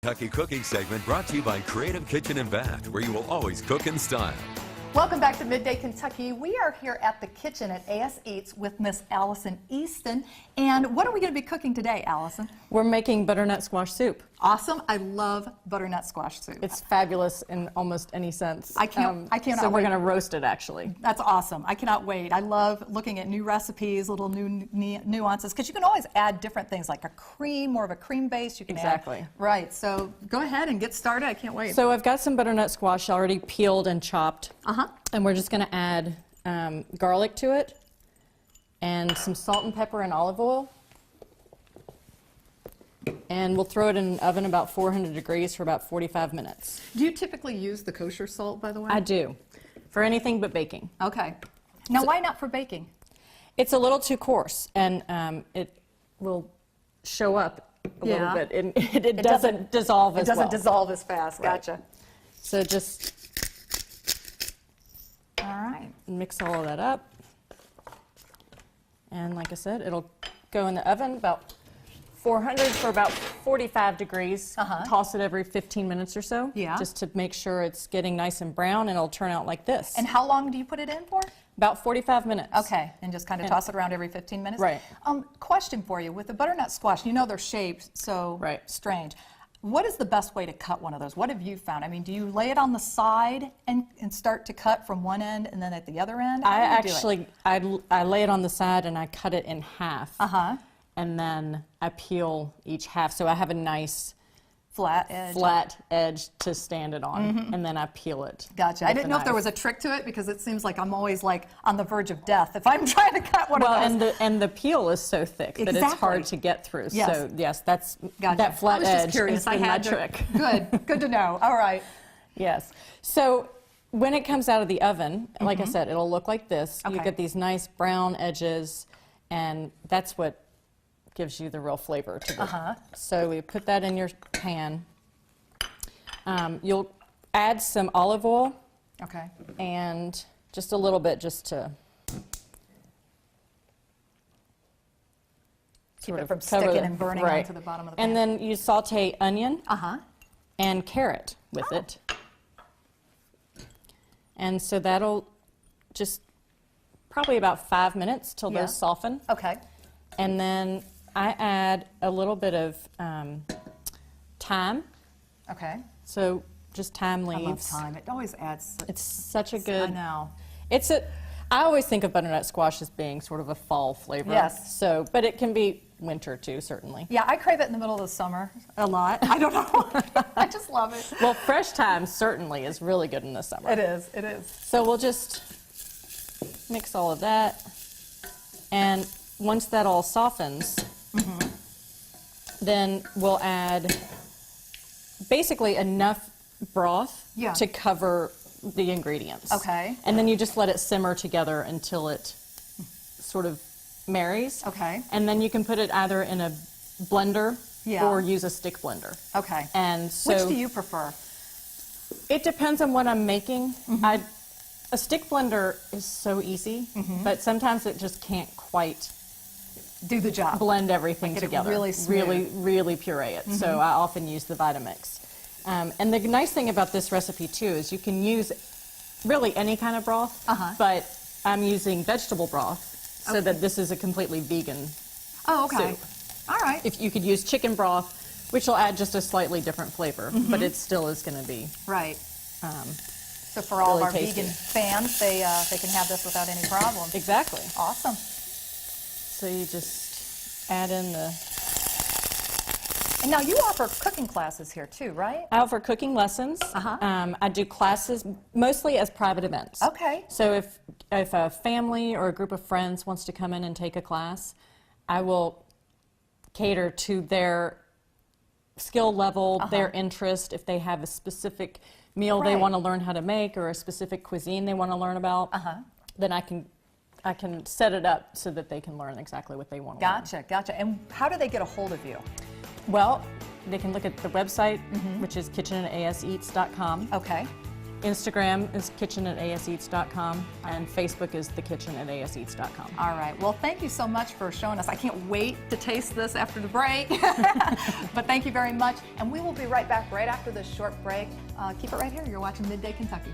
Kentucky Cooking segment brought to you by Creative Kitchen and Bath, where you will always cook in style. Welcome back to Midday Kentucky. We are here at the kitchen at A.S. Eats with Miss Allison Easton. And what are we going to be cooking today, Allison? We're making butternut squash soup. Awesome. I love butternut squash soup. It's fabulous in almost any sense. I cannot So we're wait. going to roast it, actually. That's awesome. I cannot wait. I love looking at new recipes, little new nuances, because you can always add different things, like a cream, more of a cream base. You can Exactly. add. Right. So go ahead and get started. I can't wait. So I've got some butternut squash already peeled and chopped. Uh-huh. And we're just going to add garlic to it and some salt and pepper and olive oil. And we'll throw it in an oven about 400 degrees for about 45 minutes. Do you typically use the kosher salt, by the way? I do, for anything but baking. Okay. Now, why not for baking? It's a little too coarse, and it will show up a little bit. It doesn't dissolve as well. It doesn't dissolve as fast. Right. Gotcha. So just All right. mix all of that up. And like I said, it'll go in the oven about 400 for about 45 degrees. Toss it every 15 minutes or so, just to make sure it's getting nice and brown, and it'll turn out like this. And how long do you put it in for? About 45 minutes. Okay, and just kind of toss it around every 15 minutes? Right. Question for you. With the butternut squash, you know they're shaped so strange. What is the best way to cut one of those? What have you found? I mean, do you lay it on the side and start to cut from one end and then at the other end? I lay it on the side and I cut it in half. And then I peel each half, so I have a nice flat edge to stand it on, and then I peel it. Gotcha. I didn't know if there was a trick to it, because it seems like I'm always like on the verge of death if I'm trying to cut one of those. And the peel is so thick that it's hard to get through. Yes. So yes, that's Gotcha. that flat I was edge just curious. is my trick. Good to know. All right. Yes. So when it comes out of the oven, like I said, it'll look like this. You get these nice brown edges, and that's what gives you the real flavor to it. So we put that in your pan. You'll add some olive oil. Okay. And just a little bit, just to keep it from sticking and burning onto the bottom of the pan. And then you saute onion and carrot with it. And so that'll just probably about 5 minutes till those soften. Okay. And then I add a little bit of thyme. Okay. So just thyme leaves. I love thyme. It always adds. It's such a good. I know. I always think of butternut squash as being sort of a fall flavor. Yes. So, but it can be winter too, certainly. Yeah, I crave it in the middle of the summer a lot. I don't know. I just love it. Well, fresh thyme certainly is really good in the summer. It is. It is. So we'll just mix all of that, and once that all softens, then we'll add basically enough broth to cover the ingredients. Okay. And then you just let it simmer together until it sort of marries. Okay. And then you can put it either in a blender or use a stick blender. Okay. And so which do you prefer? It depends on what I'm making. A stick blender is so easy, but sometimes it just can't quite do the job. Blend everything together. Really smooth. Really puree it. So I often use the Vitamix. And the nice thing about this recipe too is you can use really any kind of broth, but I'm using vegetable broth so that this is a completely vegan soup. All right. If you could use chicken broth, which will add just a slightly different flavor, but it still is going to be so for all really of our tasty. vegan fans, they can have this without any problem. Exactly. Awesome. So you just add in the... And now you offer cooking classes here too, right? I offer cooking lessons. I do classes mostly as private events. Okay. So if a family or a group of friends wants to come in and take a class, I will cater to their skill level, their interest. If they have a specific meal they want to learn how to make or a specific cuisine they want to learn about, then I can set it up so that they can learn exactly what they want to learn. Gotcha. And how do they get a hold of you? Well, they can look at the website, which is kitchenasaseats.com. Okay. Instagram is kitchen@aseats.com, and Facebook is thekitchen@aseats.com. All right. Well, thank you so much for showing us. I can't wait to taste this after the break. But thank you very much. And we will be right back right after this short break. Keep it right here. You're watching Midday Kentucky.